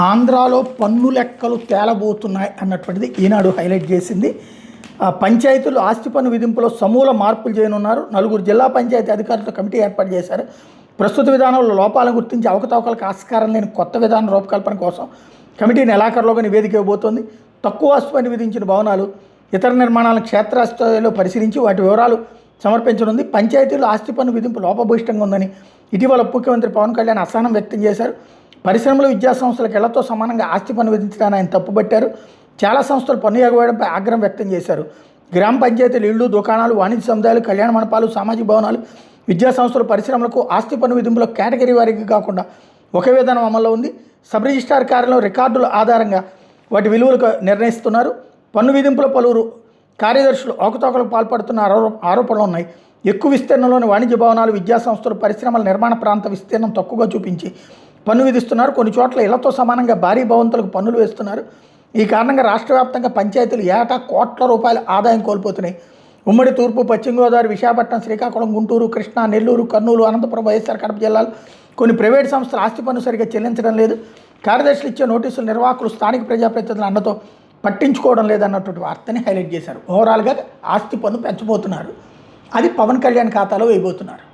ఆంధ్రాలో పన్ను లెక్కలు తేలబోతున్నాయి అన్నటువంటిది ఈనాడు హైలైట్ చేసింది. పంచాయతీలు ఆస్తి పన్ను విధింపులో సమూల మార్పులు చేయనున్నారు. 4 జిల్లా పంచాయతీ అధికారులతో కమిటీ ఏర్పాటు చేశారు. ప్రస్తుత విధానంలో లోపాలను గుర్తించి అవకతవకలకు ఆస్కారం లేని కొత్త విధాన రూపకల్పన కోసం కమిటీ నెలాఖరులోగా నివేదిక ఇవ్వబోతోంది. తక్కువ ఆస్తి పన్ను విధించిన భవనాలు, ఇతర నిర్మాణాలను క్షేత్రస్థాయిలో పరిశీలించి వాటి వివరాలు సమర్పించనుంది. పంచాయతీలు ఆస్తి పన్ను విధింపు లోపభూయిష్టంగా ఉందని ఇటీవల ముఖ్యమంత్రి పవన్ కళ్యాణ్ అసహనం వ్యక్తం చేశారు. పరిశ్రమలు, విద్యాసంస్థలకు ఇళ్లతో సమానంగా ఆస్తి పన్ను విధించడాన్ని ఆయన తప్పుపట్టారు. చాలా సంస్థలు పన్ను ఎగవేయడంపై ఆగ్రహం వ్యక్తం చేశారు. గ్రామ పంచాయతీలు, ఇళ్లు, దుకాణాలు, వాణిజ్య సముదాయాలు, కళ్యాణ మండపాలు, సామాజిక భవనాలు, విద్యాసంస్థలు, పరిశ్రమలకు ఆస్తి పన్ను విధింపులో కేటగిరీ వారీగా కాకుండా ఒకే విధానం అమల్లో ఉంది. సబ్ రిజిస్ట్రార్ కార్యాలయం రికార్డుల ఆధారంగా వాటి విలువలు నిర్ణయిస్తున్నారు. పన్ను విధింపులో పలువురు కార్యదర్శులు అవకతవకలకు పాల్పడుతున్న ఆరోపణలు ఉన్నాయి. ఎక్కువ విస్తీర్ణంలోని వాణిజ్య భవనాలు, విద్యాసంస్థలు, పరిశ్రమల నిర్మాణ ప్రాంత విస్తీర్ణం తక్కువగా చూపించి పన్ను విధిస్తున్నారు. కొన్ని చోట్ల ఇళ్లతో సమానంగా భారీ భవంతులకు పన్నులు వేస్తున్నారు. ఈ కారణంగా రాష్ట్ర వ్యాప్తంగా పంచాయతీలు ఏటా కోట్ల రూపాయల ఆదాయం కోల్పోతున్నాయి. ఉమ్మడి తూర్పు, పశ్చిమ గోదావరి, విశాఖపట్నం, శ్రీకాకుళం, గుంటూరు, కృష్ణా, నెల్లూరు, కర్నూలు, అనంతపురం, వైఎస్ఆర్ కడప జిల్లాలు కొన్ని ప్రైవేటు సంస్థలు ఆస్తి పన్ను సరిగ్గా చెల్లించడం లేదు. కార్యదర్శులు ఇచ్చే నోటీసులు నిర్వాహకులు స్థానిక ప్రజాప్రతినిధుల అండతో పట్టించుకోవడం లేదన్నటువంటి వార్తని హైలైట్ చేశారు. ఓవరాల్గా ఆస్తి పన్ను పెంచబోతున్నారు. అది పవన్ కళ్యాణ్ ఖాతాలో వేయబోతున్నారు.